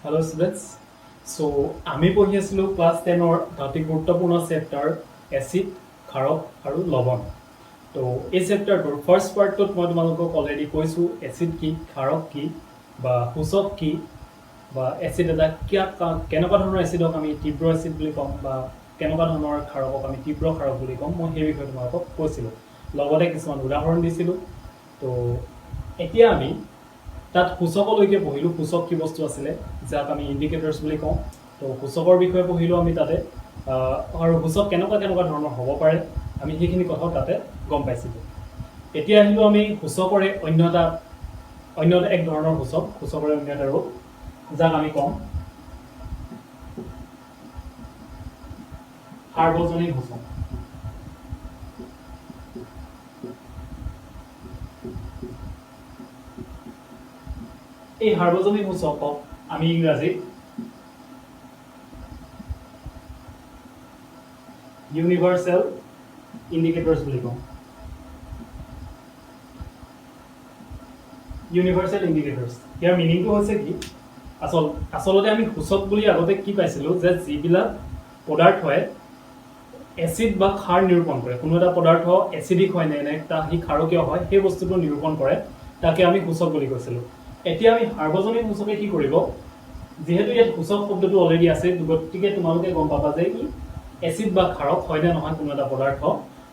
Hello students. So আমি পঢ়ি আছিলোঁ ক্লাছ 10 ৰ অতি গুৰুত্বপূৰ্ণ চেপ্টাৰ এচিড, ক্ষাৰক আৰু লৱণ। তো এই চেপ্টাৰটোৰ ফাৰ্ষ্ট পাৰ্টটোত মই তোমালোকক অলৰেডি কৈছোঁ এচিড কি, ক্ষাৰক কি বা সূচক কি বা এচিড এটা কেনেকুৱা ধৰণৰ এচিডক আমি তীব্ৰ এচিড বুলি ক'ম বা কেনেকুৱা ধৰণৰ ক্ষাৰকক আমি তীব্ৰ ক্ষাৰক বুলি ক'ম, মই সেই বিষয়ে তোমালোকক কৈছিলোঁ। লগতে কিছুমান উদাহৰণ দিছিলোঁ। তো এতিয়া আমি তাত সূচকলৈকে পঢ়িলোঁ, সূচক কি বস্তু আছিলে যাক আমি ইণ্ডিকেটৰ্ছ বুলি কওঁ। তো সূচকৰ বিষয়ে পঢ়িলোঁ আমি তাতে, আৰু সূচক কেনেকুৱা কেনেকুৱা ধৰণৰ হ'ব পাৰে আমি সেইখিনি কথাও তাতে গম পাইছিলোঁ। এতিয়া আহিলোঁ আমি সূচকৰে অন্য এক ধৰণৰ সূচকৰে অন্য এটা ৰূপ যাক আমি ক'ম সাৰ্বজনীন সূচক। এই সাৰ্বজনীন সূচকক আমি ইংৰাজীত ইউনিভাৰ্চেল ইণ্ডিকেটৰ্ছ বুলি কওঁ। ইউনিভাৰ্চেল ইণ্ডিকেটৰ্ছ ইয়াৰ মিনিংটো হৈছে কি, আচলতে আমি সূচক বুলি আগতে কি পাইছিলোঁ যে যিবিলাক পদাৰ্থই এচিড বা ক্ষাৰ নিৰূপণ কৰে, কোনো এটা পদাৰ্থ এচিডিক হয় নে সি ক্ষাৰকীয় হয়, সেই বস্তুটো নিৰূপণ কৰে, তাকে আমি সূচক বুলি কৈছিলোঁ। এতিয়া আমি সাৰ্বজনীন সূচকে কি কৰিব, যিহেতু ইয়াত সূচক শব্দটো অলৰেডি আছে, গতিকে তোমালোকে গম পাবা যে ই এচিড বা ক্ষাৰক হয় নে নহয় কোনো এটা পদাৰ্থ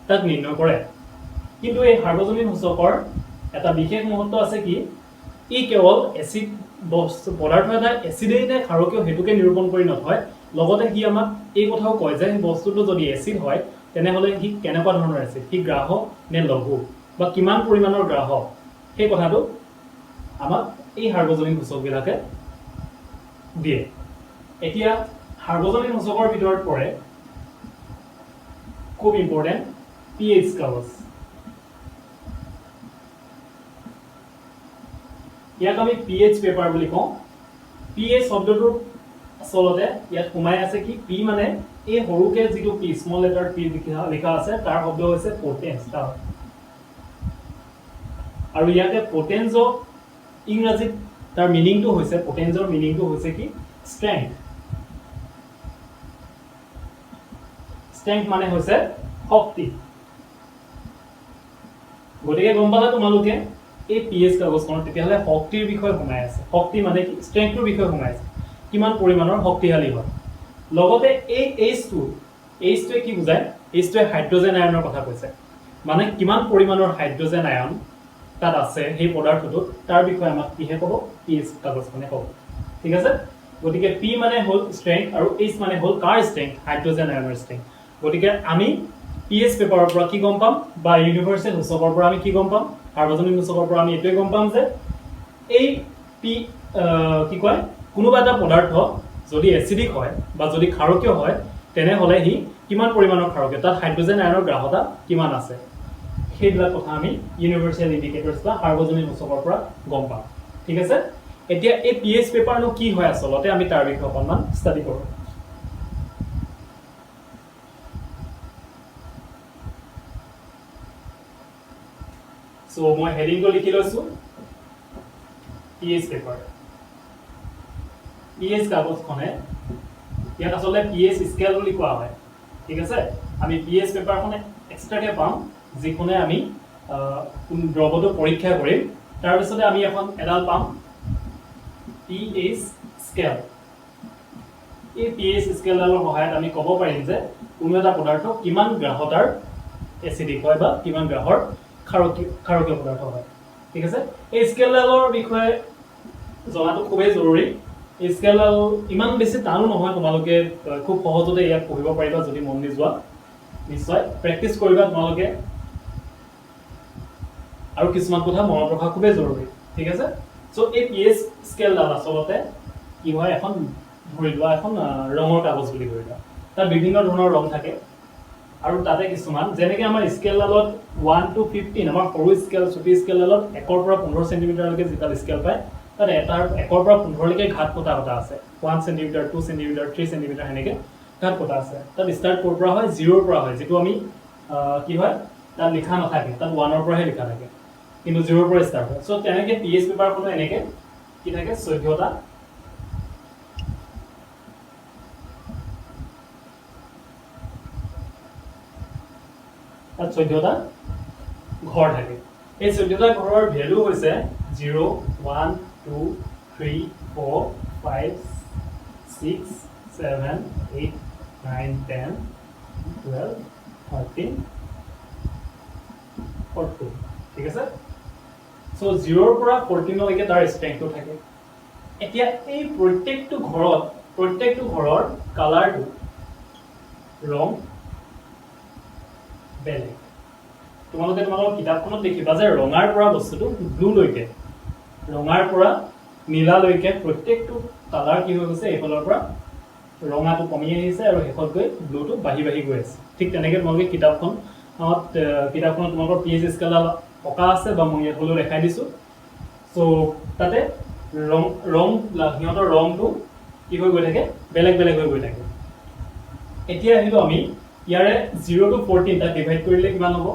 তাক নিৰ্ণয় কৰে। কিন্তু এই সাৰ্বজনীন সূচকৰ এটা বিশেষ মহত্ব আছে কি, ই কেৱল এচিড পদাৰ্থ এটা এচিডেই নে ক্ষাৰকীয় সেইটোকে নিৰূপণ কৰি নথয়, লগতে সি আমাক এই কথাও কয় যে বস্তুটো যদি এচিড হয় তেনেহ'লে সি কেনেকুৱা ধৰণৰ এচিড, সি গ্ৰাহক নে লঘু বা কিমান পৰিমাণৰ গ্ৰাহক, সেই কথাটো আমাক এই সাৰ্বজনীন সূচকবিলাকে দিয়ে। এতিয়া সাৰ্বজনীন সূচকৰ ভিতৰত পৰে খুব ইম্পৰ্টেণ্ট pH কাগজ। ইয়াক আমি pH পেপাৰ বুলি কওঁ। pH শব্দটো আচলতে ইয়াত সোমাই আছে কি, পি মানে এই সৰুকে যিটো পি, স্মল লেটাৰ পি লিখা আছে তাৰ শব্দ হৈছে পটেঞ্চ। আৰু ইয়াতে পটেঞ্চক ইংৰাজীত তাৰ মিনিংটো হৈছে, পটেঞ্চৰ মিনিংটো হৈছে কি, ষ্ট্ৰেংথ। ষ্ট্ৰেংথ মানে হৈছে শক্তি। গতিকে গম পালা তোমালোকে এই pH কাগজখনত তেতিয়াহ'লে শক্তিৰ বিষয়ে সোমাই আছে। শক্তি মানে কি, ষ্ট্ৰেংথটোৰ বিষয়ে সোমাই আছে, কিমান পৰিমাণৰ শক্তিশালী হয়। লগতে এই এইচটোৱে কি বুজায়, এইচটোৱে হাইড্ৰজেন আয়নৰ কথা কৈছে, মানে কিমান পৰিমাণৰ হাইড্ৰজেন আয়ন তাত আছে সেই পদাৰ্থটোত, তাৰ বিষয়ে আমাক কিহে ক'ব, pH কাগজখনে ক'ব। ঠিক আছে, গতিকে পি মানে হ'ল ষ্ট্ৰেংথ আৰু এইচ মানে হ'ল কাৰ ষ্ট্ৰেংথ, হাইড্ৰজেন আয়নৰ ষ্ট্ৰেংথ। গতিকে আমি pH পেপাৰৰ পৰা কি গম পাম, বা ইউনিভাৰ্চেল সূচকৰ পৰা আমি কি গম পাম, সাৰ্বজনীন সূচকৰ পৰা আমি এইটোৱে গম পাম যে এই কি কয়, কোনোবা এটা পদাৰ্থ যদি এচিডিক হয় বা যদি ক্ষাৰকীয় হয় তেনেহ'লে সি কিমান পৰিমাণৰ ক্ষাৰকীয়, তাত হাইড্ৰজেন আয়নৰ গ্ৰাহতা কিমান আছে, সেইবিলাক কথা আমি ইউনিভাৰ্চেল ইণ্ডিকেটৰ্ছ বা সাৰ্বজনীন সূচকৰ পৰা গম পাম। ঠিক আছে, এতিয়া এই pH পেপাৰনো কি হয় আচলতে আমি তাৰ বিষয়ে অকণমান ষ্টাডি কৰোঁ। So মই হেডিংটো লিখি লৈছোঁ pH পেপাৰ। pH কাগজখনে ইয়াত আচলতে pH স্কেল বুলি কোৱা হয়। ঠিক আছে, আমি pH পেপাৰখনে এক্সট্ৰাকে পাম যিখনে আমি দ্ৰৱটো পৰীক্ষা কৰিম, তাৰপিছতে আমি এডাল পাম pH স্কেল। এই pH স্কেলডালৰ সহায়ত আমি ক'ব পাৰিম যে কোনো এটা পদাৰ্থ কিমান গ্ৰাহতাৰ এচিডিক হয় বা কিমান গ্ৰাহৰ ক্ষাৰকীয় পদাৰ্থ হয়। ঠিক আছে, এই স্কেলডালৰ বিষয়ে জনাটো খুবেই জৰুৰী। এই স্কেলডাল ইমান বেছি টানো নহয়, তোমালোকে খুব সহজতে ইয়াক পঢ়িব পাৰিবা যদি মন দি যোৱা। নিশ্চয় প্ৰেক্টিচ কৰিবা তোমালোকে, আৰু কিছুমান কথা মনত ৰখা খুবেই জৰুৰী। ঠিক আছে, চ' এই pH স্কেলডাল আচলতে কি হয়, এখন ধৰি লোৱা এখন ৰঙৰ কাগজ বুলি ধৰি লোৱা, তাত বিভিন্ন ধৰণৰ ৰং থাকে আৰু তাতে কিছুমান যেনেকৈ আমাৰ স্কেলডালত 1 to 15, আমাৰ সৰু স্কেল চুটি স্কেলডালত 1 পৰা 15 চেণ্টিমিটাৰলৈকে যিডাল স্কেল পায় তাত 1 পৰা 15লৈকে ঘাট কটা আছে। 1 চেণ্টিমিটাৰ, 2 চেণ্টিমিটাৰ, 3 চেণ্টিমিটাৰ সেনেকৈ ঘাট কটা আছে। তাত ষ্টাৰ্ট ক'ৰ পৰা হয়, 0ৰ পৰা হয়, যিটো আমি কি হয় তাত লিখা নাথাকে, তাত 1ৰ পৰাহে লিখা থাকে, কিন্তু 0ৰ পৰা ষ্টাৰ্ট হয়। চ' তেনেকৈ pH পেপাৰখনো এনেকৈ কি থাকে, 14টা তাত 14টা ঘৰ থাকে এই 14টা ঘৰৰ ভ্যালু হৈছে 0 1 2 3 4 5 6 7 8 9 10 12 13 14 ঠিক আছে সো 0 ৰ পৰা 14 লৈকে তাৰ স্ট্ৰেংথটো থাকে এতিয়া এই প্ৰত্যেকটো ঘৰৰ কালাৰটো ৰং বেলেগ তোমালোকে তোমালোকৰ কিতাপখনত দেখিবা যে ৰঙাৰ পৰা বস্তুটো ব্লু লৈকে ৰঙাৰ পৰা নীলা লৈকে প্ৰত্যেকটো কালাৰ কি হৈ গৈছে এইফালৰ পৰা ৰঙাটো কমি আহিছে আৰু শেষত গৈ ব্লুটো বাঢ়ি বাঢ়ি গৈ আছে ঠিক তেনেকৈ তোমালোকে কিতাপখনত তোমালোকৰ পিএইচ স্কেল পকা আছে বা মই ইয়াত হ'লেও দেখাই দিছোঁ সো তাতে ৰং সিহঁতৰ ৰংটো কি হৈ গৈ থাকে বেলেগ বেলেগ হৈ গৈ থাকে এতিয়া আহিলো আমি ইয়াৰে 0 to 14 টা ডিভাইড কৰিলে কিমান হ'ব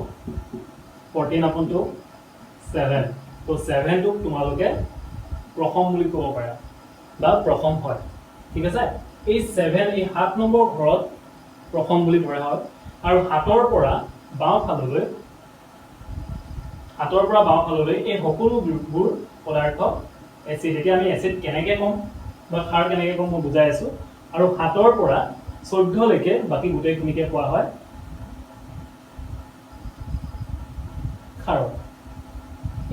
14 upon 2 7 তো 7 টো তোমালোকে প্ৰথম বুলি ক'ব পাৰা বা প্ৰথম হয় ঠিক আছে এই 7 এই 7 নম্বৰ ঘৰত প্ৰথম বুলি ধৰা হয় আৰু হাতৰ পৰা বাওঁ ফাললৈ এই সকলোবোৰ পদাৰ্থ এসিড এতিয়া আমি এসিড কেনেকৈ কম বা খাৰ কেনেকৈ কম মই বুজাই আছো আৰু হাতৰ পৰা 14 লৈকে বাকি গোটেইখিনিকে কোৱা হয় খাৰ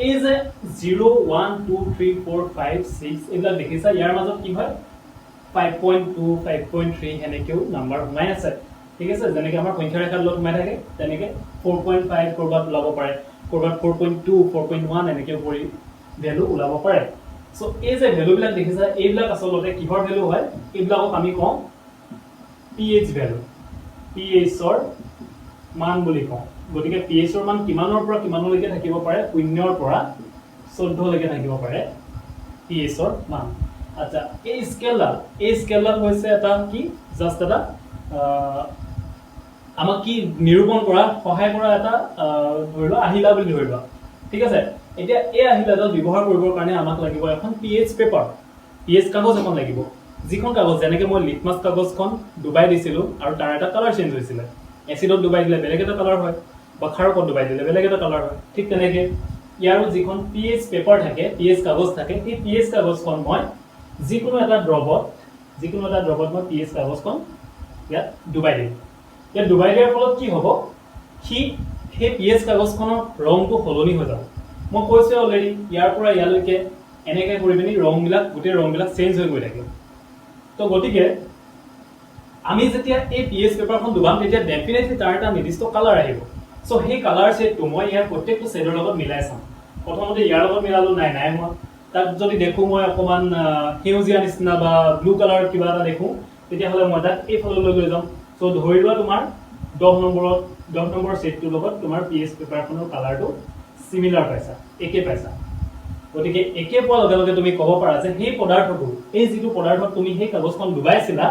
এই যে 0 1 2 3 4 5 6 এইবিলাক দেখিছা ইয়াৰ মাজত কি হয় 5.2 5.3 হেনেকেও নাম্বাৰ সোমাই আছে ঠিক আছে যেনেকৈ আমাৰ সংখ্যা ৰেখাৰ লগত সোমাই থাকে তেনেকৈ 4.5 কৰবাত ওলাব পাৰে কৰবাত 4.2 4.1 এনেকৈ কৰি ভ্যালু ওলাব পাৰে সো এই যে ভ্যালু বিলাক দেখিছা এইবিলাক আসলতে কিহৰ ভ্যালু হয় এইবিলাকক আমি কওঁ pH ভ্যালু pH ৰ মান বুলি কওঁ গতিকে pH ৰ মান কিমানৰ পৰা কিমানলৈকে থাকিব পাৰে 0 ৰ পৰা 14 লৈকে থাকিব পাৰে pH ৰ মান আচ্ছা এই স্কেলডাল হৈছে এটা কি জাস্ট এটা আমাক কি নিৰূপণ কৰা সহায় কৰা এটা ধৰিলো আহিলা বুলি ধৰিবা ঠিক আছে এতিয়া এই আহিলাডাল ব্যৱহাৰ কৰিবৰ কাৰণে আমাক লাগিব এখন pH পেপাৰ pH কাগজ এখন লাগিব যিখন কাগজ যেনেকৈ মই লিটমাছ কাগজখন ডুবাই দিছিলো আৰু তাৰ এটা কালাৰ চেঞ্জ হৈছিল এসিডত ডুবাই দিলে বেলেগ এটা কালাৰ হয় বা খাৰত ডুবাই দিলে বেলেগ এটা কালাৰ হয় ঠিক তেনেকৈ ইয়াৰো যিখন pH পেপাৰ থাকে pH কাগজ থাকে এই pH কাগজখন মই যিকোনো এটা দ্ৰৱত মই pH কাগজখন ইয়াত ডুবাই দিম ইয়াত ডুবাই দিয়াৰ ফলত কি হ'ব সেই pH কাগজখনৰ ৰংটো সলনি হৈ যাব মই কৈছো অলৰেডি ইয়াৰ পৰা ইয়ালৈকে এনেকৈ কৰি পিনি গোটেই ৰংবিলাক চেঞ্জ হৈ গৈ থাকে তো গতিকে আমি যেতিয়া এই pH পেপাৰখন ডুবাম তেতিয়া ডেফিনেটলি তাৰ এটা নিৰ্দিষ্ট কালাৰ আহিব সো সেই কালাৰ সেটটো মই ইয়াৰ প্ৰত্যেকটো সেটৰ লগত মিলাই চাম প্ৰথমতে ইয়াৰ লগত মিলালো নাই মই তাক যদি দেখো মই অকমান সেউজীয়া নিচিনা বা ব্লু কালাৰ কিবা এটা দেখো তেতিয়া হলে মই তাক এই ফললৈ লৈ যাম সো ধৰি লোৱা তোমাৰ 10 নম্বৰ সেটটোৰ লগত তোমাৰ pH পেপাৰখনৰ কালাৰটো সিমিলাৰ পাইছা একে পাইছা গতিকে একে পোৱাৰ লগে লগে তুমি ক'ব পাৰা যে সেই পদাৰ্থটো এই যিটো পদাৰ্থত তুমি সেই কাগজখন ডুবাইছিলা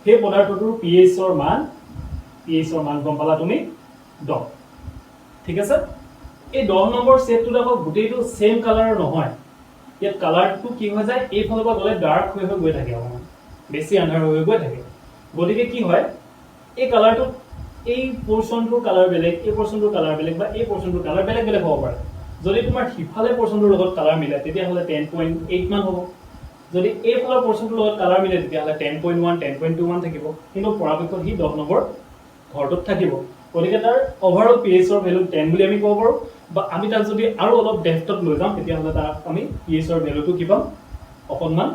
সেই পদাৰ্থটোৰ pH ৰ মান গম পালা তুমি 10 ঠিক আছে এই 10 নম্বৰ সেটটোত আকৌ গোটেইটো সেম কালাৰৰ নহয় ইয়াত কালাৰটো কি হৈ যায় এই ফালৰ পৰা গলে ডাৰ্ক হৈ গৈ থাকে অকমান বেছি আন্ধাৰ হৈ গৈ থাকে গতিকে কি হয় এই কালাৰটো এই পোৰশনটোৰ কালাৰ বেলেগ এই পোৰশনটোৰ কালাৰ বেলেগ বা এই পোৰশনটোৰ কালাৰ বেলেগ বেলেগ হ'ব পাৰে যদি তোমাৰ হিফালে পোৰশনটোৰ লগত কালাৰ মিলে তেতিয়া হলে 10.8 মান হ'ব যদি এই ফালৰ পোৰশনটোৰ লগত কালাৰ মিলে তেতিয়া হলে 10.1 10.21 থাকিব কিন্তু পৰাপক্ষত হি 10 নম্বৰ ঘৰটোত থাকিব গতিকে তাৰ ওভাৰঅল pH ৰ ভ্যালু 10 বুলি আমি ক'ব পাৰো বা আমি তাক যদি আৰু অলপ ডেপথত লৈ যাম তেতিয়া হলে তাৰ আমি pH ৰ ভ্যালুটো কি পাম অকনমান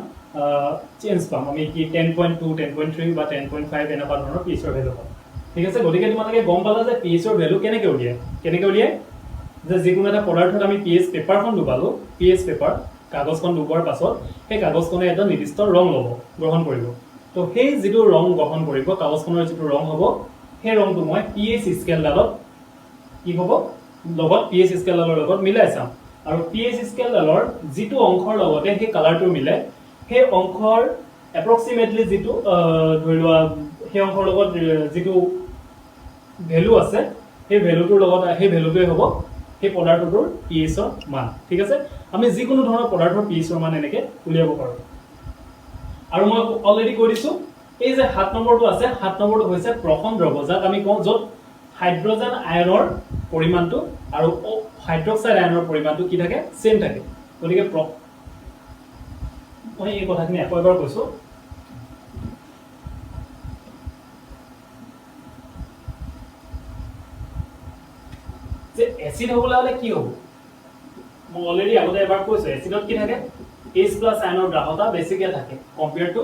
চেঞ্জ পাম আমি কি 10.2 10.3 বা 10.5 এনেকুৱা ধৰণৰ pH ৰ ভ্যালু পাম ঠিক আছে গতিকে তোমালোকে গম পালা যে pH ৰ ভ্যালু কেনেকৈ উলিয়ায় যে যিকোনো এটা পদাৰ্থত আমি pH পেপাৰখন ডুবালো pH পেপাৰ কাগজখন ডুবোৱাৰ পাছত সেই কাগজখনে এটা নিৰ্দিষ্ট ৰং গ্ৰহণ কৰিব তো সেই যিটো ৰং গ্ৰহণ কৰিব কাগজখনৰ যিটো ৰং হ'ব সেই ৰংটো মই pH স্কেলডালত কি হ'ব লগত pH স্কেলডালৰ লগত মিলাই চাম আৰু pH স্কেলডালৰ যিটো অংশৰ লগতে সেই কালাৰটো মিলে সেই অংশৰ এপ্ৰক্সিমেটলি যিটো ধৰি লোৱা সেই অংশৰ লগত যিটো ভ্যালু আছে সেই ভ্যালুটোৰ লগত সেই ভ্যালুটোৱে হ'ব সেই পদাৰ্থটোৰ pH ৰ মান ঠিক আছে আমি যিকোনো ধৰণৰ পদাৰ্থৰ pH ৰ মান এনেকৈ উলিয়াব পাৰো আৰু মই অলৰেডি কৈ দিছো এই যে 7 নম্বৰটো আছে 7 নম্বৰটো হৈছে প্ৰথম দ্ৰৱ যাক আমি কওঁ য'ত হাইড্ৰোজেন আয়নৰ পৰিমাণটো আৰু হাইড্ৰক্সাইড আয়নৰ পৰিমাণটো কি থাকে সেম থাকে গতিকে মই এই কথাখিনি আকৌ এবাৰ কৈছো যে এসিড হবলৈ হলে কি হ'ব মই অলৰেডি আগতে এবাৰ কৈছো এসিডত কি থাকে H+ আয়নৰ গ্ৰাহকতা বেছিকে থাকে কম্পেয়াৰ টু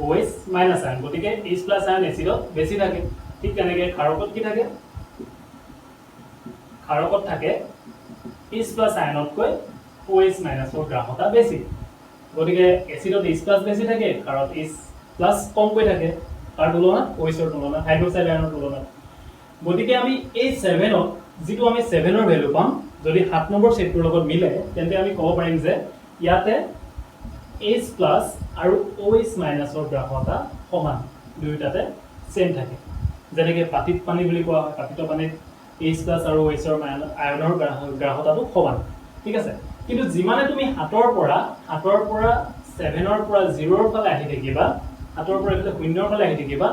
OH- আয়ন গতিকে H+ আয়ন এসিডত বেছি থাকে ঠিক তেনেকৈ ক্ষাৰকত কি থাকে ক্ষাৰকত থাকে H+ আয়নতকৈ OH- ৰ গ্ৰাহকতা বেছি গতিকে এসিডত H+ বেছি থাকে ক্ষাৰত H+ কমকৈ থাকে তাৰ তুলনাত OH ৰ তুলনাত হাইড্ৰক্সাইড আয়নৰ তুলনাত গতিকে আমি এই 7ত যেটো আমি 7 ৰ ভ্যালু পাম যদি 7 নম্বৰ সেটটোৰ লগত মিলে তেন্তে আমি ক'ব পাৰিম যে ইয়াতে H+ আৰু OH- ৰ গ্ৰাহকতা সমান দুইটাতে সেম থাকে যেনেকৈ পাতিত পানী বুলি কোৱা হয় পাতিত পানীত H+ আৰু OH ৰ আয়নৰ গ্ৰাহকতাটো সমান ঠিক আছে কিন্তু যিমানে তুমি 7ৰ পৰা 7ৰ পৰা 7ৰ পৰা 0ৰ ফালে আহি থাকিবা 7ৰ পৰা এফালে 0ৰ ফালে আহি থাকিবা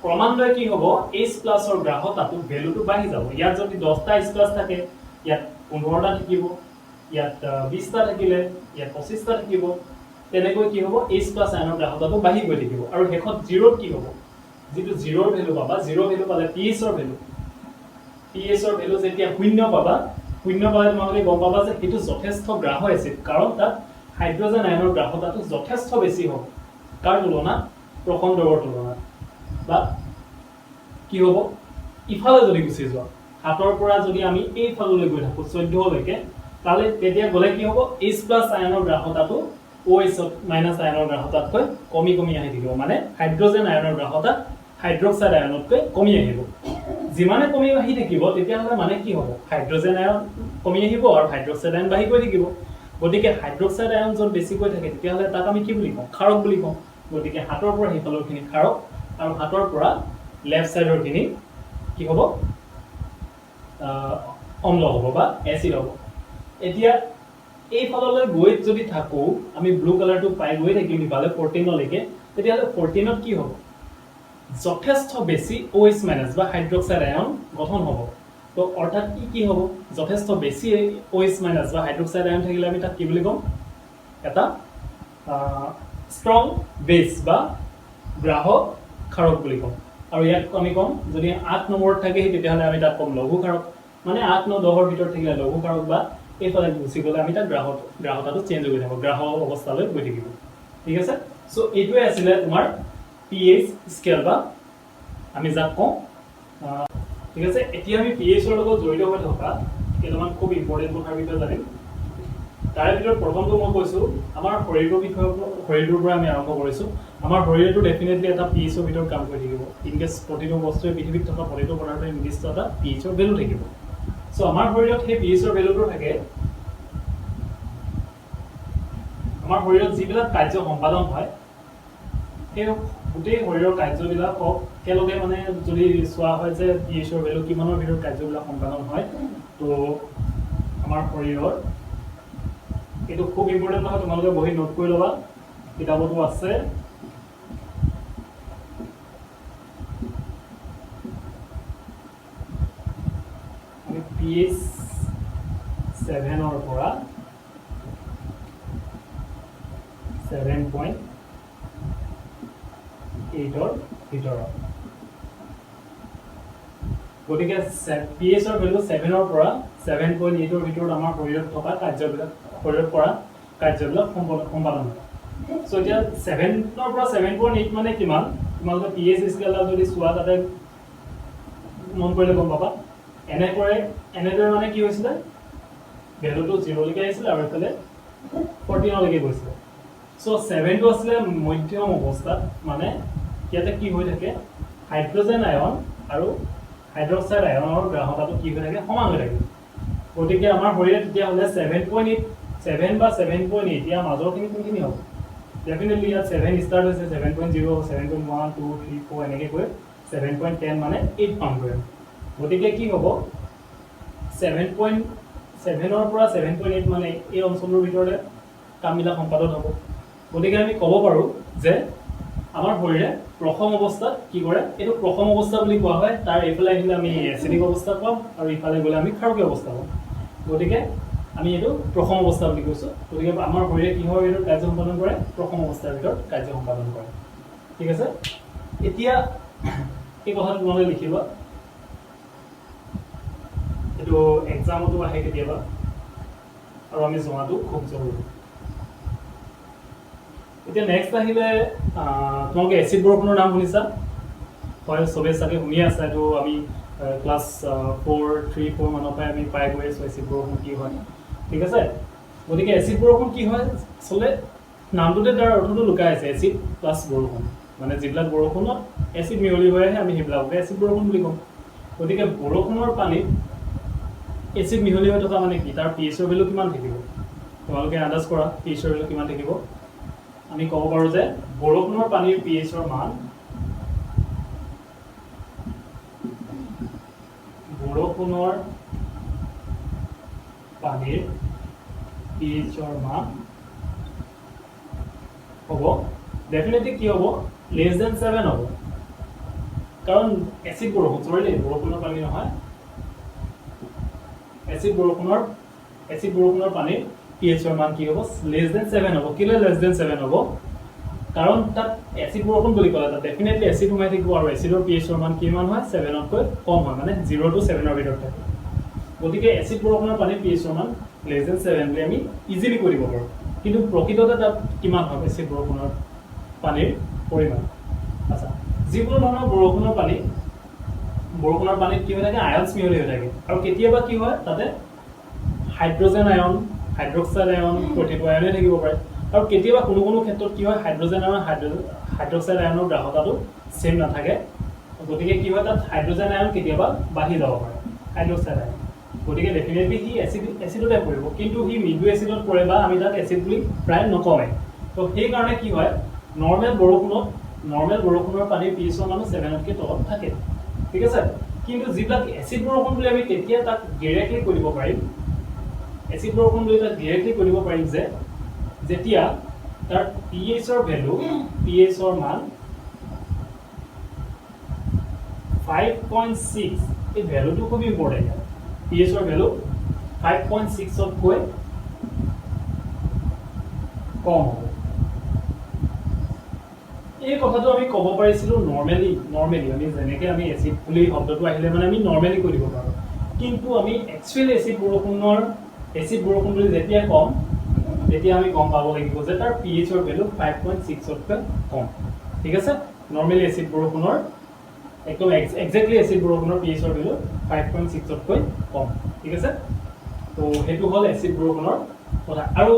ক্ৰমান্বয়ে কি হ'ব H+ ৰ গ্ৰাহকতাটো ভ্যালুটো বাঢ়ি যাব ইয়াত যদি 10টা H+ থাকে ইয়াত 15টা থাকিব ইয়াত 20টা থাকিলে ইয়াত 25টা থাকিব তেনেকৈ কি হ'ব H+ আয়নৰ গ্ৰাহকতাটো বাঢ়ি গৈ থাকিব আৰু শেষত 0ত কি হ'ব যেটো 0ৰ ভ্যালু পাবা 0 ভ্যালু পালে pH ৰ ভ্যালু যেতিয়া 0 পাবা 0 পালে তোমালোকে গম পাবা যে এটো যথেষ্ট গ্ৰাহ এসিড কাৰণ তাত হাইড্ৰজেন আয়নৰ গ্ৰাহকতাটো যথেষ্ট বেছি হ'ব কাৰ তুলনাত প্ৰথম দ্ৰৱৰ তুলনাত বা কি হ'ব ইফালে যদি গুছি যোৱা 7ৰ পৰা যদি আমি এই ফাললৈ গৈ থাকো 14 লৈকে তালে তেতিয়া গলে কি হ'ব H+ আয়নৰ গ্ৰাহকতাটো OH- আয়নৰ গ্ৰাহকতাতকৈ কমি আহি থাকিব মানে হাইড্ৰজেন আয়নৰ গ্ৰাহকতা হাইড্ৰক্সাইড আয়নতকৈ কমি আহিব যিমানে কমি আহি থাকিব তেতিয়া হলে মানে কি হ'ব হাইড্ৰজেন আয়ন কমি আহিব আৰু হাইড্ৰক্সাইড আয়ন বাঢ়ি গৈ থাকিব গতিকে হাইড্ৰক্সাইড আয়ন যত বেছি গৈ থাকে তেতিয়া হলে তাক আমি কি বুলি কওঁ ক্ষাৰক বুলি কওঁ গতিকে 7ৰ পৰা হিফালৰখিনি ক্ষাৰক আৰু 7ৰ পৰা লেফট সাইডৰ খিনি কি হ'ব অম্ল হ'ব বা এসিড হ'ব এতিয়া এই ফললৈ গৈ যদি থাকো আমি ব্লু কালাৰটো পাই গৈ থাকিম ইফালে 14 লৈকে তেতিয়া হলে 14ত কি হ'ব যথেষ্ট বেছি OH- বা হাইড্ৰক্সাইড আয়ন গঠন হ'ব তো অৰ্থাৎ কি হ'ব যথেষ্ট বেছি OH- বা হাইড্ৰক্সাইড আয়ন থাকিলে আমি তাক কি বুলি কম এটা ষ্ট্ৰং বেস বা গ্ৰাহক ক্ষাৰক বুলি কম আৰু ইয়াক আমি কম যদি 8 নম্বৰত থাকে তেতিয়া হলে আমি তাক কম লঘু ক্ষাৰক মানে 8 9 10ৰ ভিতৰত থাকিলে লঘু ক্ষাৰক বা এইফালে গুছি গলে আমি তাক গ্ৰাহকতাটো চেঞ্জ হৈ যাব গ্ৰাহক অৱস্থালৈ গৈ থাকিব ঠিক আছে সো এইটোৱে আছিল তোমাৰ pH স্কেল বা আমি যাক কম ঠিক আছে এতিয়া আমি pH ৰ লগত জড়িত হৈ থকা কেইটামান খুব ইম্পৰ্টেন্ট কথাৰ বিষয়ে জানিম তাৰে ভিতৰত প্ৰথমটো মই কৈছো আমাৰ শৰীৰৰ বিষয়ে শৰীৰৰ পৰা আমি আৰম্ভ কৰিছো আমাৰ শৰীৰটো ডেফিনেটলি এটা pH ৰ ভিতৰত কাম কৰি থাকিব ইনকেস প্ৰতিটো বস্তুৱে পৃথিৱীত থকা প্ৰতিটো পদাৰ্থৰ নিৰ্দিষ্ট এটা pH ৰ ভ্যালু থাকিব সো আমাৰ শৰীৰত সেই pH ৰ ভ্যালুটো থাকে আমাৰ শৰীৰত যিবিলাক কাৰ্য সম্পাদন হয় সেই গোটেই শৰীৰৰ কাৰ্যবিলাক কেলগে মানে যদি চোৱা হয় যে pH ৰ ভ্যালু কিমানৰ ভিতৰত কাৰ্যবিলাক সম্পাদন হয় তো আমাৰ শৰীৰৰ এটো খুব ইম্পৰ্টেন্ট কথা তোমালোকে বহি নোট কৰি লবা কিতাপতো আছে আমি pH 7 ৰ পৰা 7.8 ৰ ভিতৰত গতিকে pH ৰ ভ্যালু 7 ৰ পৰা 7.8 ৰ ভিতৰত আমাৰ শৰীৰত থকা কাৰ্যবিলাক শৰীৰত কৰা কাৰ্যবিলাক সম্পাদন হয় সো এতিয়া 7 ৰ পৰা 7.8 মানে কিমান তোমালোকে pH স্কেলটা যদি চোৱা তাতে মন কৰিলে গম পাবা এনেদৰে মানে কি হৈছিল ভ্যালুটো 0 লৈকে আহিছিল আৰু এফালে 14 লৈকে গৈছিল সো 7 টো আছিল মধ্যম অৱস্থাত মানে ইয়াতে কি হৈ থাকে হাইড্ৰজেন আয়ন আৰু হাইড্ৰক্সাইড আয়নৰ গ্ৰাহকতাটো কি হৈ থাকে সমান হৈ থাকে গতিকে আমাৰ শৰীৰত তেতিয়া হলে 7.8 7 বা 7.8 ইয়াৰ মাজৰখিনি কোনখিনি হ'ব ডেফিনেটলি ইয়াত 7 স্টাৰ্ট হৈছে 7.0 7.1 2 3 4 এনেকৈ গৈ 7.10 মানে 8 পাম কৰিম গতিকে কি হ'ব 7.7 ৰ পৰা 7.8 মানে এই অঞ্চলৰ ভিতৰতে কামবিলাক সম্পাদন হ'ব গতিকে আমি ক'ব পাৰো যে আমাৰ শৰীৰে প্ৰথম অৱস্থাত কি কৰে এইটো প্ৰথম অৱস্থা বুলি কোৱা হয় তাৰ এইফালে আহিলে আমি এচিডিক অৱস্থা পাম আৰু ইফালে গ'লে আমি ক্ষাৰকীয় অৱস্থা পাম গতিকে আমি এইটো প্ৰথম অৱস্থা বুলি কৈছোঁ গতিকে আমাৰ শৰীৰে কি হয় এইটো কাৰ্য সম্পাদন কৰে প্ৰথম অৱস্থাৰ ভিতৰত কাৰ্য সম্পাদন কৰে ঠিক আছে এতিয়া এই কথাটো তোমালোকে লিখিবা এইটো এক্সামতো আহে কেতিয়াবা আৰু আমি জনাটো খুব জৰুৰী এতিয়া নেক্সট আহিলে তোমালোকে এচিড বৰষুণৰ নাম শুনিছা হয় চবে চাগে শুনি আছে এইটো আমি ক্লাছ 4 মানৰ পৰাই আমি পাই গৈ আছোঁ এচিড বৰষুণ কি হয় ঠিক আছে গতিকে এচিড বৰষুণ কি হয় আচলতে নামটোতে তাৰ অৰ্থটো লুকাই আছে এচিড প্লাছ বৰষুণ মানে যিবিলাক বৰষুণত এচিড মিহলি হৈ আহে আমি সেইবিলাককে এচিড বৰষুণ বুলি কওঁ গতিকে বৰষুণৰ পানীত এচিড মিহলি হৈ থকা মানে কি তাৰ পিএইচৰ ভেলু কিমান থাকিব তোমালোকে আন্দাজ কৰা পিএইচৰ ভেলু কিমান থাকিব আমি ক'ব পাৰোঁ যে বৰষুণৰ পানীৰ পিএইচৰ মান বৰষুণৰ পানীৰ পিএইচৰ মান হ'ব ডেফিনেটলি কি হ'ব লেছ দেন 7 হ'ব কাৰণ এচিড বৰষুণ চৰি বৰষুণৰ পানী নহয় এচিড বৰষুণৰ পানীৰ পিএইচৰ মান কি হ'ব লেছ দেন 7 হ'ব কিলে লেছ দেন 7 হ'ব কাৰণ তাত এচিড বৰষুণ বুলি ক'লে তাত ডেফিনেটলি এচিড সোমাই থাকিব আৰু এচিডৰ পিএইচৰ মান কিমান হয় 7তকৈ কম হয় মানে 0 to 7ৰ ভিতৰত থাকে গতিকে এচিড বৰষুণৰ পানীৰ পিএইচৰ মান লেছ দেন 7 বুলি আমি ইজিলি কৰিব পাৰোঁ কিন্তু প্ৰকৃততে তাত কিমান হয় এচিড বৰষুণৰ পানীৰ পৰিমাণ আচ্ছা যিকোনো ধৰণৰ বৰষুণৰ পানীত কি হৈ থাকে আয়নছ মিহলি হৈ থাকে আৰু কেতিয়াবা কি হয় তাতে হাইড্ৰজেন আয়ন হাইড্ৰক্সাইড আয়ন প্ৰতিটো আয়নে থাকিব পাৰে আৰু কেতিয়াবা কোনো ক্ষেত্ৰত কি হয় হাইড্ৰজেন আৰু হাইড্ৰক্সাইড আয়নৰ গ্ৰাহকতাটো সেম নাথাকে গতিকে কি হয় তাত হাইড্ৰজেন আয়ন কেতিয়াবা বাঢ়ি যাব পাৰে হাইড্ৰক্সাইড আয়ন গতিকে ডেফিনেটলি সি এচিডতে পৰিব কিন্তু সি মৃদু এচিডত পৰে বা আমি তাক এচিড বুলি প্ৰায় নকওঁৱে তো সেইকাৰণে কি হয় নৰ্মেল বৰষুণৰ পানীৰ পিএইচৰ মান 7তকৈ তলত থাকে ঠিক আছে কিন্তু যিবিলাক এচিড বৰষুণ বুলি আমি তেতিয়া তাক ডাইৰেক্টলি কৈ দিব পাৰিম এচিড বৰষুণ বুলি তাক ডাইৰেক্টলি কৈ দিব পাৰিম যে যেতিয়া তাৰ পিএইচৰ মান 5.6 এই ভ্যালুটো খুব ইম্পৰ্টেণ্ট পিএইচৰ ভ্যালু 5.6তকৈ কম হ'ব এই কথাটো আমি ক'ব পাৰিছিলোঁ নৰ্মেলি আমি যেনেকৈ আমি এচিড বুলি শব্দটো আহিলে মানে আমি নৰ্মেলি কৈ দিব পাৰোঁ কিন্তু আমি একচুৱেলি এচিড বৰষুণ বুলি যেতিয়া কম তেতিয়া আমি গম পাব লাগিব যে তাৰ পিএইচৰ ভ্যালু 5.6তকৈ কম ঠিক আছে নৰ্মেলি এচিড বৰষুণৰ একদম এক্সাক্টলি এচিড বৰষুণৰ পিএইচৰ ভ্যালু 5.6তকৈ কম ঠিক আছে তো সেইটো হ'ল এচিড বৰষুণৰ কথা আৰু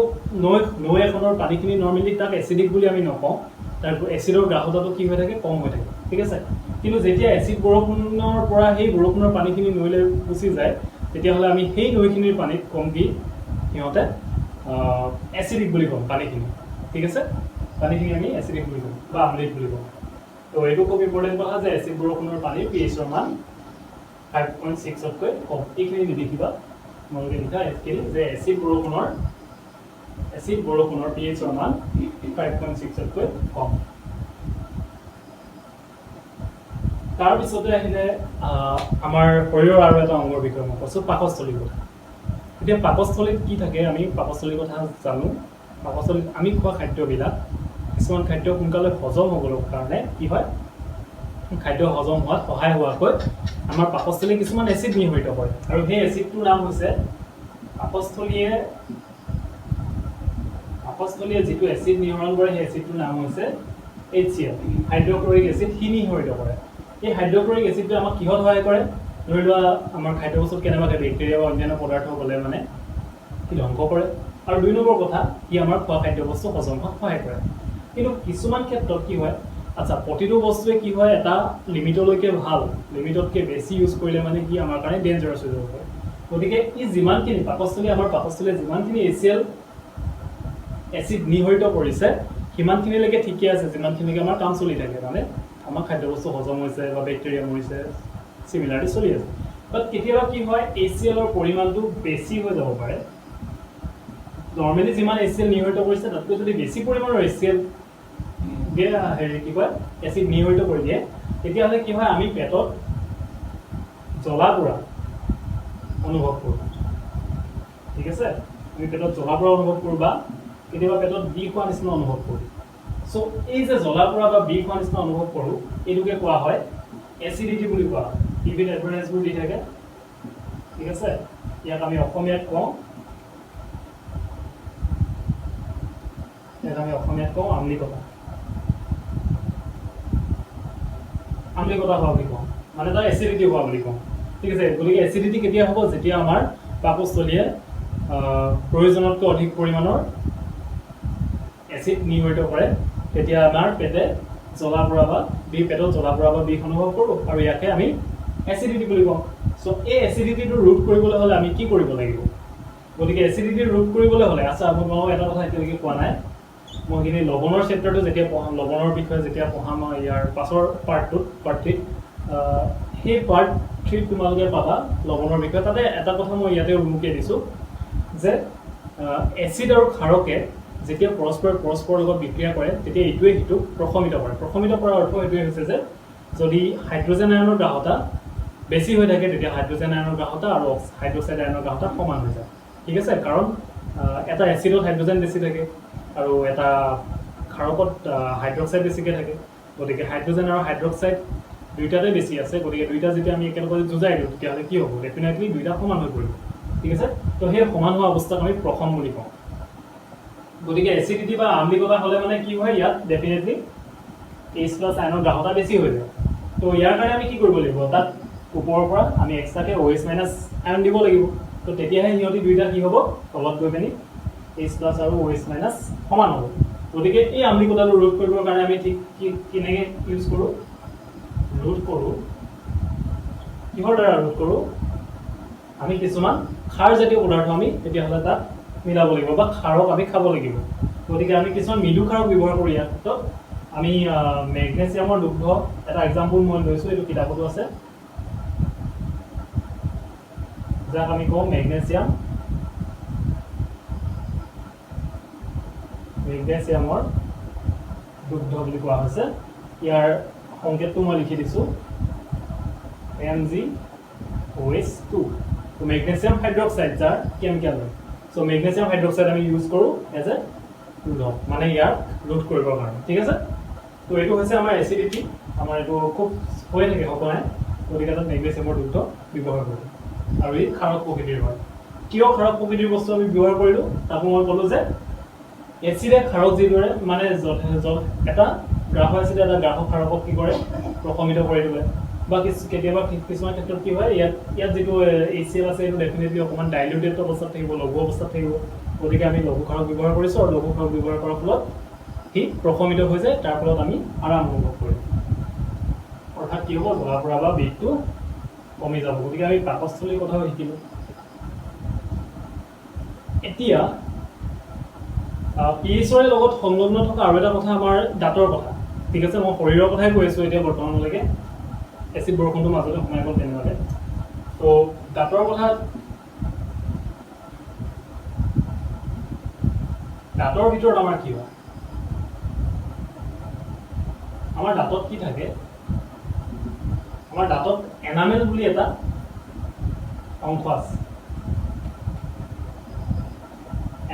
নৈ এখনৰ পানীখিনি নৰ্মেলি তাক এচিডিক বুলি আমি নকওঁ তাৰ এচিডৰ গ্ৰাহকতাটো কি হৈ থাকে কম হৈ থাকে ঠিক আছে কিন্তু যেতিয়া এচিড বৰষুণৰ পৰা সেই বৰষুণৰ পানীখিনি নৈলৈ গুচি যায় তেতিয়াহ'লে আমি সেই নৈখিনিৰ পানীত কমকি সিহঁতে এচিডিক বুলি কওঁ পানীখিনি ঠিক আছে পানীখিনি আমি এচিডিক বুলি কওঁ বা আমলিক বুলি কওঁ তো এইটো খুব ইম্পৰ্টেণ্ট কথা যে এচিড বৰষুণৰ পানীৰ পিএইচৰ মান 5.6তকৈ কম এইখিনি নিলিখিবা তোমালোকে লিখা যে এচিড বৰষুণৰ পিএইচৰ মান 5.6তকৈ কম তাৰপিছতে আহিলে আমাৰ শৰীৰৰ আৰু এটা অংগৰ বিষয়ে মই কৈছোঁ পাকস্থলীৰ কথা এতিয়া পাকস্থলীত কি থাকে আমি পাকস্থলীৰ কথা জানো পাকস্থলীত আমি খোৱা খাদ্যবিলাক কিছুমান খাদ্য সোনকালে হজম হ'বৰ কাৰণে কি হয় খাদ্য হজম হোৱাত সহায় হোৱাকৈ আমাৰ পাকস্থলী কিছুমান এচিড নিঃসৰিত কৰে আৰু সেই এচিডটোৰ নাম হৈছে পাকস্থলীয়ে যিটো এচিড নিঃসৰণ কৰে সেই এচিডটোৰ নাম হৈছে HCl হাইড্ৰক্লৰিক এচিড সি নিঃসৰিত কৰে এই হাইড্ৰক্লৰিক এচিডটোৱে আমাক কিহত সহায় কৰে ধৰি লোৱা আমাৰ খাদ্যবস্তুত কেনেবাকৈ বেক্টেৰিয়া বা অন্যান্য পদাৰ্থ গ'লে মানে সি ধ্বংস কৰে আৰু 2 নম্বৰ কথা ই আমাৰ খোৱা খাদ্যবস্তু হজম হোৱাত সহায় কৰে কিন্তু কিছুমান ক্ষেত্ৰত কি হয় আচ্ছা প্ৰতিটো বস্তুৱে কি হয় এটা লিমিটলৈকে ভাল লিমিটতকৈ বেছি ইউজ কৰিলে মানে কি আমাৰ কাৰণে ডেঞ্জাৰাছ হৈ যাব পাৰে গতিকে ই যিমানখিনি আমাৰ পাকস্থলীয়ে যিমানখিনি এচিড নিঃসৰিত কৰিছে সিমানখিনিলৈকে ঠিকে আছে যিমানখিনিলৈকে আমাৰ কাম চলি থাকে মানে আমাৰ খাদ্যবস্তু হজম হৈছে বা বেক্টেৰিয়া মৰিছে চিমিলাৰলি চলি আছে বাট কেতিয়াবা কি হয় HClৰ পৰিমাণটো বেছি হৈ যাব পাৰে নৰ্মেলি যিমান HCl নিঃসৰিত কৰিছে তাতকৈ যদি বেছি পৰিমাণৰ HCl হেৰি কি কয় এচিড নিয়ৰিত কৰি দিয়ে তেতিয়াহ'লে কি হয় আমি পেটত জ্বলা পোৰা অনুভৱ কৰোঁ ঠিক আছে আমি পেটত জ্বলা পোৰা অনুভৱ কৰোঁ বা কেতিয়াবা পেটত বিষ হোৱা নিচিনা অনুভৱ কৰোঁ চ' এই যে জ্বলা পোৰা বা বিষ হোৱা নিচিনা অনুভৱ কৰোঁ এইটোকে কোৱা হয় এচিডিটি বুলি কোৱা হয় টিভিত এডভাৰটাইজবোৰ দি থাকে ঠিক আছে ইয়াক আমি অসমীয়াত কওঁ আমলিকতা আমলিকতা হোৱা বুলি কওঁ মানে তাৰ এচিডিটি হোৱা বুলি কওঁ ঠিক আছে গতিকে এচিডিটি কেতিয়া হ'ব যেতিয়া আমাৰ পাকস্থলীয়ে প্ৰয়োজনতকৈ অধিক পৰিমাণৰ এচিড নিৰ্গত কৰে তেতিয়া আমাৰ পেটে জ্বলা পোৰা বা পেটত জ্বলা পোৰা বা বিষ অনুভৱ কৰোঁ আৰু ইয়াকে আমি এচিডিটি বুলি কওঁ চ' এই এচিডিটিটো ৰোধ কৰিবলৈ হ'লে আমি কি কৰিব লাগিব গতিকে এচিডিটি ৰোধ কৰিবলৈ হ'লে আচ্ছা মই এটা কথা এতিয়ালৈকে কোৱা নাই মই কিন্তু লৱণৰ চেপ্টাৰটো যেতিয়া পঢ়াম লৱণৰ বিষয়ে যেতিয়া পঢ়াম ইয়াৰ পাছৰ পাৰ্ট 3 সেই পাৰ্ট 3 তোমালোকে পাবা লৱণৰ বিষয়ে তাতে এটা কথা মই ইয়াতে উল্লেখ দিছোঁ যে এচিড আৰু ক্ষাৰকে যেতিয়া পৰস্পৰৰ লগত বিক্ৰিয়া কৰে তেতিয়া ইটোৱে সিটোক প্ৰশমিত কৰাৰ অৰ্থ এইটোৱে হৈছে যে যদি হাইড্ৰজেন আয়নৰ গাঢ়তা বেছি হৈ থাকে তেতিয়া হাইড্ৰজেন আয়নৰ গাঢ়তা আৰু হাইড্ৰক্সাইড আয়নৰ গাঢ়তা সমান হৈ যায় ঠিক আছে কাৰণ এটা এচিডত হাইড্ৰজেন বেছি থাকে আৰু এটা ক্ষাৰকত হাইড্ৰক্সাইড বেছিকৈ থাকে গতিকে হাইড্ৰজেন আৰু হাইড্ৰক্সাইড দুইটাতে বেছি আছে গতিকে দুইটা যেতিয়া আমি একেলগে যুঁজাই দিওঁ তেতিয়াহ'লে কি হ'ব ডেফিনেটলি দুইটা সমান হৈ পৰিব ঠিক আছে তো সেই সমান হোৱা অৱস্থাক আমি প্ৰশম বুলি কওঁ গতিকে এচিডিটি বা আমলিকতা হ'লে মানে কি হয় ইয়াত ডেফিনেটলি H+ আয়নৰ গাঢ়তা বেছি হৈ যায় তো ইয়াৰ কাৰণে আমি কি কৰিব লাগিব তাত ওপৰৰ পৰা আমি এক্সট্ৰাকৈ OH- আয়ন দিব লাগিব তো তেতিয়াহে সিহঁতি দুইটা কি হ'ব তলত গৈ পিনি H+ আৰু OH- সমান হ'ব গতিকে এই আমলিকতাটো ৰোধ কৰিবৰ কাৰণে আমি ঠিক কেনেকৈ ইউজ কৰোঁ কিহৰ দ্বাৰা ৰোধ কৰোঁ আমি কিছুমান ক্ষাৰজাতীয় পদাৰ্থ আমি তেতিয়াহ'লে তাত মিলাব লাগিব বা ক্ষাৰক আমি খাব লাগিব গতিকে আমি কিছুমান মৃদু ক্ষাৰক ব্যৱহাৰ কৰোঁ ইয়াৰ ক্ষেত্ৰত আমি মেগনেছিয়ামৰ দুগ্ধ এটা এক্সাম্পল মই লৈছোঁ এইটো কিতাপতো আছে যাক আমি কওঁ মেগনেছিয়ামৰ দুগ্ধ বুলি কোৱা হৈছে ইয়াৰ সংকেতটো মই লিখি দিছোঁ MgOH2 তো মেগনেছিয়াম হাইড্ৰক্সাইড যাৰ কেমিকেল হয় চ' মেগনেছিয়াম হাইড্ৰক্সাইড আমি ইউজ কৰোঁ এজ এ ৰোধক মানে ইয়াক ৰোধ কৰিবৰ কাৰণে ঠিক আছে তো এইটো হৈছে আমাৰ এচিডিটি আমাৰ এইটো খুব হৈ থাকে সঘনাই গতিকে তাত মেগনেছিয়ামৰ দুগ্ধ ব্যৱহাৰ কৰোঁ আৰু ই ক্ষাৰক প্ৰকৃতিৰ হয় কিয় ক্ষাৰক প্ৰকৃতিৰ বস্তু আমি ব্যৱহাৰ কৰিলোঁ তাকো মই ক'লোঁ যে এচিডে ক্ষাৰক যিদৰে মানে এটা গ্ৰাহ এচিডে এটা গ্ৰাহক ক্ষাৰকক কি কৰে প্ৰশমিত কৰি তোলে বা কেতিয়াবা কিছুমান ক্ষেত্ৰত কি হয় ইয়াত যিটো HCl আছে এইটো ডেফিনেটলি অকণমান ডাইলিউটেড অৱস্থাত থাকিব লঘু অৱস্থাত থাকিব গতিকে আমি লঘু ক্ষাৰক ব্যৱহাৰ কৰিছোঁ আৰু লঘু ক্ষাৰক ব্যৱহাৰ কৰাৰ ফলত সি প্ৰশমিত হৈ যায় তাৰ ফলত আমি আৰাম অনুভৱ কৰিম অৰ্থাৎ কি হ'ব জ্বলা পোৰা বা বিষটো কমি যাব গতিকে আমি পাকস্থলীৰ কথাও শিকিলোঁ এতিয়া pHৰ লগত সংলগ্ন থকা আৰু এটা কথা আমাৰ দাঁতৰ কথা ঠিক আছে মই শৰীৰৰ কথাই কৈ আছোঁ এতিয়া বৰ্তমানলৈকে এচিড বৰষুণটো মাজতে সোমাই গ'ল তেনেকুৱাকৈ তো দাঁতৰ কথা দাঁতৰ ভিতৰত আমাৰ কি হয় আমাৰ দাঁতত কি থাকে আমাৰ দাঁতত এনামেল বুলি এটা অংশ আছে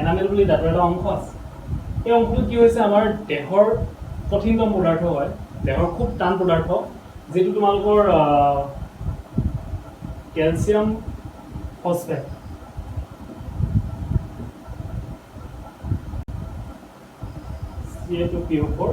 এনামেল বুলি দাঁতৰ এটা অংশ আছে এই অংশটো কি হৈছে আমাৰ দেহৰ কঠিনতম পদাৰ্থ হয় দেহৰ খুব টান পদাৰ্থ যিটো তোমালোকৰ কেলছিয়াম ফচফেট CA2PO4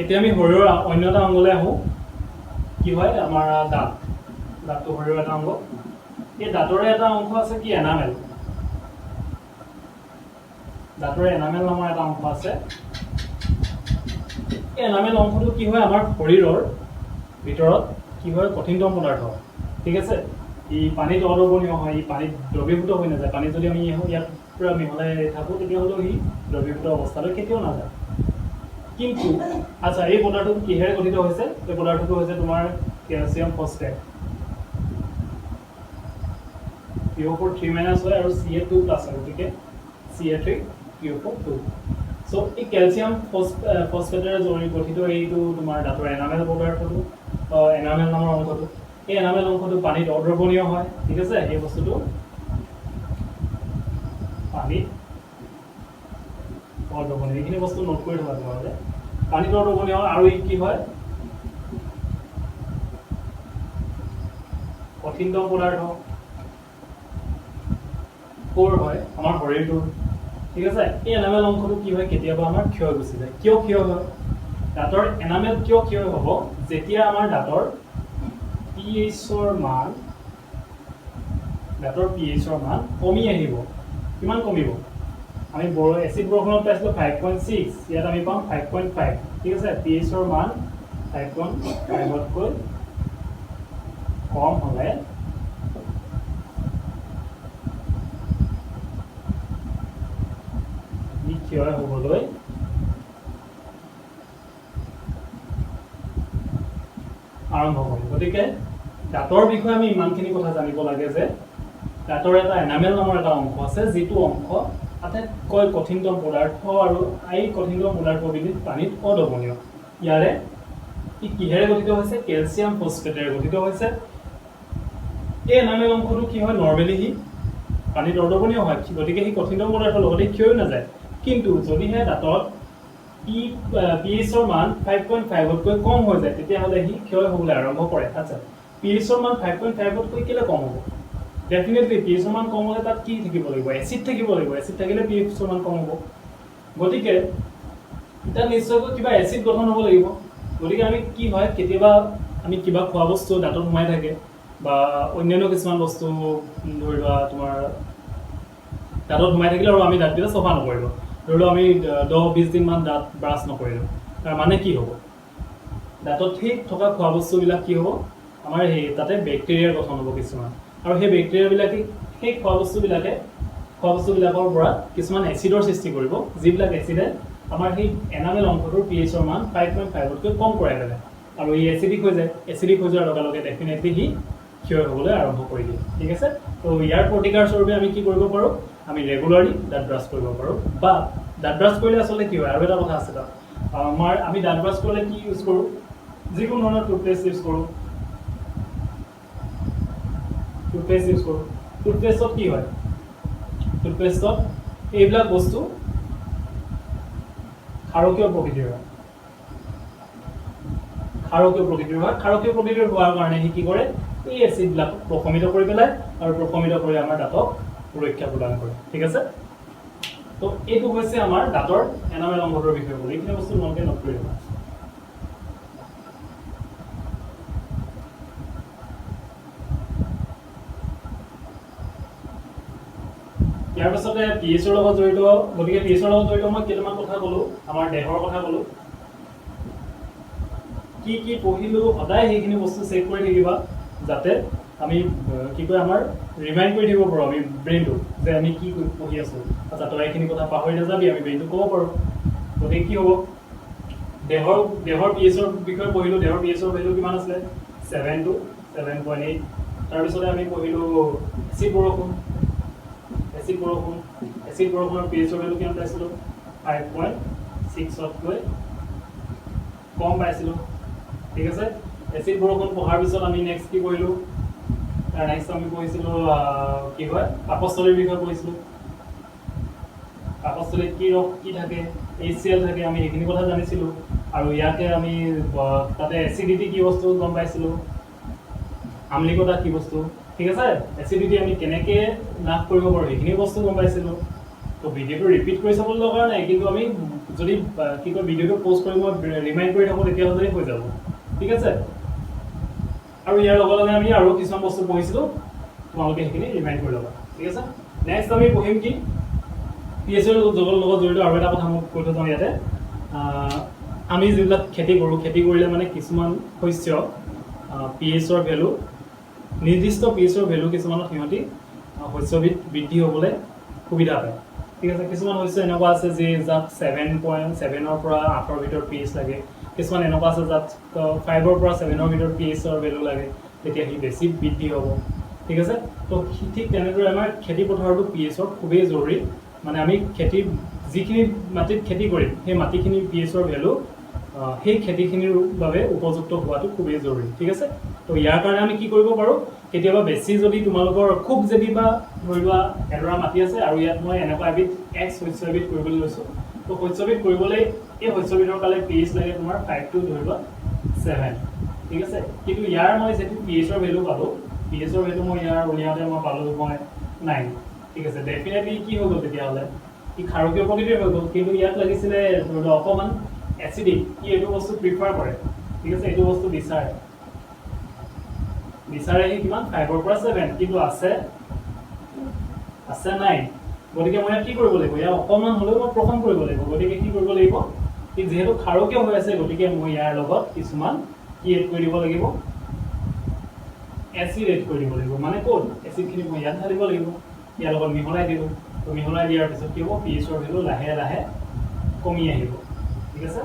এতিয়া আমি শৰীৰৰ অন্য এটা অংগলৈ আহোঁ কি হয় আমাৰ দাঁতটো শৰীৰৰ এটা অংগ এই দাঁতৰে এটা অংশ আছে কি এনামেল দাঁতৰে এনামেল নামৰ এটা অংশ আছে এই এনামেল অংশটো কি হয় আমাৰ শৰীৰৰ ভিতৰত কি হয় কঠিনতম পদাৰ্থ ঠিক আছে ই পানীত অদ্ৰৱণীয় হয় ই পানীত দ্ৰৱীভূত হৈ নাযায় পানীত যদি আমি ইয়াক পূৰা মিহলাই থাকোঁ তেতিয়াহ'লেও ই দ্ৰৱীভূত অৱস্থালৈ কেতিয়াও নাযায় কিন্তু আচ্ছা এই পদাৰ্থটো কিহেৰে গঠিত হৈছে এই পদাৰ্থটো হৈছে তোমাৰ কেলছিয়াম ফসফেট PO4 3- হয় আৰু Ca2+ হয় গতিকে Ca3 PO4 2 সো এই ক্যালসিয়াম ফসফেটেৰে গঠিত এইটো তোমাৰ দাঁতৰ এনামেল পদাৰ্থটো এনামেল নামৰ অংশটো এই এনামেল অংশটো পানীত অদ্ৰৱণীয় হয় ঠিক আছে এই বস্তুটো পানীত অদ্ৰৱণীয় এইখিনি বস্তু নোট কৰি থবা তোমালোকে পানীত অদ্ৰৱণীয় আৰু ই কি হয় কঠিনতম পদাৰ্থ কোৰ হয় আমাৰ শৰীৰটো ঠিক আছে এই এনামেল অংশটো কি হয় কেতিয়াবা আমাৰ ক্ষয় গুচি যায় কিয় ক্ষয় হয় দাঁতৰ এনামেল কিয় ক্ষয় হ'ব যেতিয়া আমাৰ দাঁতৰ pH ৰ মান কমি আহিব কিমান কমিব আমি এসিড বৰষুণত পাইছিলো 5.6 ইয়াত আমি পাম 5.5 ঠিক আছে pH ৰ মান 5.5 তকৈ কম হ'লে ক্ষয় হ'বলৈ আৰম্ভ হ'ব গতিকে দাঁতৰ বিষয়ে আমি ইমানখিনি কথা জানিব লাগে যে দাঁতৰ এটা এনামেল নামৰ এটা অংশ আছে যিটো অংশ আটাইতকৈ কঠিনতম পদাৰ্থ আৰু এই কঠিনতম পদাৰ্থবিধ পানীত অদ্ৰৱণীয় ইয়াৰে ই কিহেৰে গঠিত হৈছে কেলছিয়াম ফসফেটেৰে গঠিত হৈছে এই এনামেল অংশটো কি হয় নৰমেলি হি পানীত অদ্ৰৱণীয় হয় গতিকে ই কঠিনতম পদাৰ্থৰ লগতে ক্ষয় নাযায় কিন্তু যদিহে দাঁতত pH ৰ মান 5.5 তকৈ কম হৈ যায় তেতিয়াহ'লে হি ক্ষয় হ'বলৈ আৰম্ভ কৰে আচ্ছা pH ৰ মান 5.5 তকৈ কেলে কম হ'ব ডেফিনেটলি pH ৰ মান কম হ'লে তাত কি থাকিব লাগিব এসিড থাকিব লাগিব এসিড থাকিলে pH ৰ মান কম হ'ব গতিকে এটা নিশ্চয়কৈ কিবা এসিড গঠন হ'ব লাগিব গতিকে আমি কি হয় কেতিয়াবা আমি কিবা খোৱা বস্তু দাঁতত সোমাই থাকে বা অন্যান্য কিছুমান বস্তু ধৰিবা তোমাৰ দাঁতত সোমাই থাকিলে আৰু আমি দাঁতকেইটা চফা নকৰিলোঁ ধৰি লও আমি 10-20 দিন মান দাঁত ব্ৰাছ নকৰিলোঁ তাৰ মানে কি হ'ব দাঁতত সেই থকা খোৱা বস্তুবিলাক কি হ'ব আমাৰ সেই তাতে বেক্টেৰিয়াৰ গঠন হ'ব কিছুমান আৰু সেই বেক্টেৰিয়াবিলাকে সেই খোৱা বস্তুবিলাকৰ পৰা কিছুমান এচিডৰ সৃষ্টি কৰিব যিবিলাক এচিডে আমাৰ সেই এনামেল অংশটোৰ pH ৰ মান 5.5 তকৈ কম কৰাই পেলায় আৰু ই এচিডিক হৈ যায় এচিডিক হৈ যোৱাৰ লগে লগে ডেফিনেটলি হি ক্ষয় হ'বলৈ আৰম্ভ কৰি দিয়ে ঠিক আছে তো ইয়াৰ প্ৰতিকাৰ স্বৰূপে আমি কি কৰিব পাৰোঁ আমি ৰেগুলাৰলি দাঁত ব্ৰাছ কৰিব পাৰোঁ বা দাঁত ব্ৰাছ কৰিলে আচলতে কি হয় আৰু এটা কথা আছে তাত আমি দাঁত ব্ৰাছ কৰিলে কি ইউজ কৰোঁ যিকোনো ধৰণৰ টুথপেষ্ট ইউজ কৰোঁ টুথপেষ্টত কি হয় টুথপেষ্টত এইবিলাক বস্তু ক্ষাৰকীয় প্ৰকৃতিৰ হয় ক্ষাৰকীয় প্ৰকৃতিৰ হোৱাৰ কাৰণে সি কি কৰে এই এচিডবিলাক প্ৰশমিত কৰি পেলাই আৰু প্ৰশমিত কৰি আমাৰ দাঁতক সুৰক্ষা প্ৰদান কৰে ঠিক আছে তো এইটো হৈছে আমাৰ দাঁতৰ এনামেল অংশটোৰ বিষয়ে বুলি এইখিনি বস্তু মনকে নোট কৰি ল'বা ইয়াৰ পাছতে pH ৰ লগত জড়িত গতিকে pH ৰ লগত জড়িত মই কেইটামান কথা ক'লো আমাৰ দেহৰ কথা ক'লো কি পঢ়িলো সদায় সেইখিনি বস্তু চেক কৰি থাকিবা যাতে আমি কি কয় আমাৰ ৰিমাইণ্ড কৰি থাকিব পাৰোঁ আমি ব্ৰেইনটো যে আমি কি পঢ়ি আছোঁ আচ্ছা তই এইখিনি কথা পাহৰি নাযাবি আমি ব্ৰেইনটো ক'ব পাৰোঁ গতিকে কি হ'ব দেহৰ pH ৰ বিষয়ে পঢ়িলোঁ দেহৰ pH ৰ ভেলু কিমান আছিলে 7 to 7.8 তাৰপিছতে আমি পঢ়িলোঁ এচিড বৰষুণৰ pH ৰ ভেলু কিমান পাইছিলোঁ 5.6 তকৈ কম পাইছিলোঁ ঠিক আছে এচিড বৰষুণ পঢ়াৰ পিছত আমি নেক্সট কি কৰিলোঁ নেক্সট আমি পঢ়িছিলোঁ কি হয় পাকস্থলীৰ বিষয়ে পঢ়িছিলোঁ পাকস্থলীত কি থাকে HCl থাকে আমি সেইখিনি কথা জানিছিলোঁ আৰু ইয়াকে আমি তাতে এচিডিটি কি বস্তু গম পাইছিলোঁ আমলিকতা কি বস্তু ঠিক আছে এচিডিটি আমি কেনেকৈ নাশ কৰিব পাৰোঁ সেইখিনি বস্তু গম পাইছিলোঁ তো ভিডিঅ'টো ৰিপিট কৰি চাবলৈ লগা নাই কিন্তু আমি যদি কি কয় ভিডিঅ'টো প'ষ্ট কৰি মই ৰিমাইণ্ড কৰি থাকোঁ তেতিয়াহ'লে হৈ যাব ঠিক আছে আৰু ইয়াৰ লগে লগে আমি আৰু কিছুমান বস্তু পঢ়িছিলোঁ তোমালোকে সেইখিনি ৰিমাইণ্ড কৰি ল'বা ঠিক আছে নেক্সট আমি পঢ়িম কি pH ৰ লগত জড়িত আৰু এটা কথা মই কৈ থৈ যাওঁ ইয়াতে আমি যিবিলাক খেতি কৰিলে মানে কিছুমান শস্য pH ৰ ভেলু নিৰ্দিষ্ট pH ৰ ভেলু কিছুমানত সিহঁতি শস্যবিধ বৃদ্ধি হ'বলৈ সুবিধা পায় ঠিক আছে কিছুমান হৈছে এনেকুৱা আছে যে যাক 7.7 ৰ পৰা 8 ৰ ভিতৰত পিএইচ লাগে কিছুমান এনেকুৱা আছে যাক 5 ৰ পৰা 7 ৰ ভিতৰত পিএইচৰ ভ্যালু লাগে তেতিয়া হি বেছি বৃদ্ধি হ'ব ঠিক আছে তো ঠিক তেনেদৰে আমাৰ খেতি পথাৰটো পিএইচৰ খুবেই জৰুৰী মানে আমি খেতি যিখিনি মাটিত খেতি কৰিম সেই মাটিখিনি পিএইচৰ ভ্যালু সেই খেতিখিনিৰ বাবে উপযুক্ত হোৱাটো খুবেই জৰুৰী ঠিক আছে তো ইয়াৰ কাৰণে আমি কি কৰিব পাৰোঁ কেতিয়াবা বেছি যদি তোমালোকৰ খুব যদি বা ধৰি লোৱা এডৰা মাটি আছে আৰু ইয়াত মই এনেকুৱা এবিধ এক্স শস্য এবিধ কৰিবলৈ লৈছোঁ তো শস্যবিধ কৰিবলৈ এই শস্যবিধৰ কাৰণে পিএইচ লাগে তোমাৰ 5 টু ধৰি লোৱা 7 ঠিক আছে কিন্তু ইয়াৰ মই যেটো পিএইচৰ ভ্যালু পালোঁ পিএইচৰ ভ্যালু মই ইয়াৰ উলিয়াওঁতে মই পালোঁ মই 9 ঠিক আছে ডেফিনেটলি কি হৈ গ'ল তেতিয়াহ'লে ই ক্ষাৰকীয় প্ৰকৃতিৰ হৈ গ'ল কিন্তু ইয়াত লাগিছিলে ধৰি লোৱা অকণমান এচিডিক কি এইটো বস্তু প্ৰিফাৰ কৰে ঠিক আছে এইটো বস্তু বিচাৰে সি কিমান 5 ৰ পৰা 7 কিন্তু আছে 9 গতিকে মই কি কৰিব লাগিব ইয়াৰ অকণমান হ'লেও মই প্ৰথম কৰিব লাগিব গতিকে কি কৰিব লাগিব কি যেহেতু ক্ষাৰকীয় হৈ আছে গতিকে মই ইয়াৰ লগত কিছুমান কি এড কৰি দিব লাগিব এচিড এড কৰি দিব লাগিব মানে কোন এচিডখিনি মই ইয়াত ঢালিব লাগিব ইয়াৰ লগত মিহলাই দিলোঁ তো মিহলাই দিয়াৰ পিছত কি হ'ব পিএইচৰ ভ্যালু লাহে লাহে কমি আহিব ঠিক আছে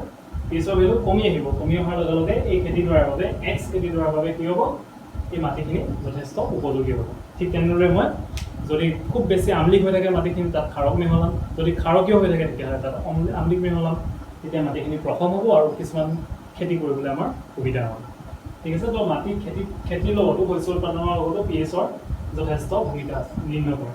পিএইচৰ ভ্যালু কমি আহিব কমি অহাৰ লগে লগে এই খেতিডৰাৰ বাবে এক্স খেতিডৰাৰ বাবে কি হ'ব এই মাটিখিনি যথেষ্ট উপযোগী হ'ব ঠিক তেনেদৰে মই যদি খুব বেছি আমলিক হৈ থাকে মাটিখিনি তাত ক্ষাৰক মিহলাম যদি ক্ষাৰকীয় হৈ থাকে তেতিয়াহ'লে তাত আমলিক মিহলাম তেতিয়া মাটিখিনি প্ৰথম হ'ব আৰু কিছুমান খেতি কৰিবলৈ আমাৰ সুবিধা হ'ব ঠিক আছে তো মাটি খেতিৰ লগতো শস্য উৎপাদনৰ লগতো পিএইচৰ যথেষ্ট ভূমিকা নিৰ্ণয় কৰে